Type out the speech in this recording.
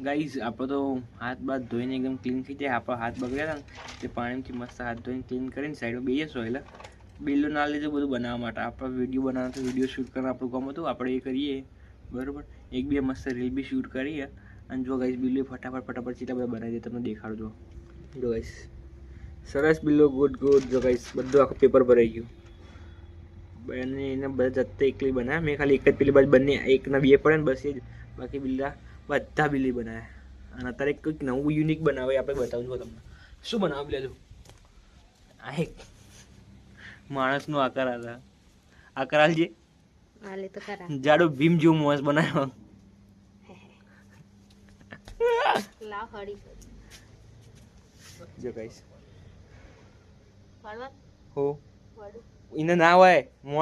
Guys આપણો તો હાથ બાથ ધોઈને એકદમ ક્લીન થઈ જાય. આપણો હાથ બગડ્યા હતા ને તે પાણીથી મસ્ત હાથ ધોઈને ક્લીન કરીને સાઈડમાં બેસીએ સોયલા. બિલ્લો ના લીધું બધું બનાવવા માટે. આપણે વિડીયો બનાવતો વિડીયો શૂટ કરવાનું આપણું કામ હતું. આપણે એ કરીએ બરાબર. એક બે મસ્ત રીલ બી શૂટ કરીએ. અને જો ગાઈઝ બિલ્લો ફટાફટ ચીટલા બધા બનાવી દે તમને દેખાડજો. જો ગાઈઝ સરસ બિલ્લો ગુડ જો ગાઈઝ બધું આખું પેપર ભરાઈ ગયું. અને એને બધા જતે એકલી બનાવ્યા. મેં ખાલી એક જ પેલી બાજુ બંને એકના બે પડે ને બસ એ જ. બાકી બિલ્લા બધા બિલ્લી બનાવ્યા. અને અત્યારે કંઈક નવું યુનિક બનાવે આપણે બતાવું છું તમને. શું બનાવો બિલ્લા જો આ એક માણસનો આકાર હતા. આકાર હાલજે જાડો ભીમ જેવું મોસ બનાવ્યો. જો ગાઈસ હો એને ના હોય મોસ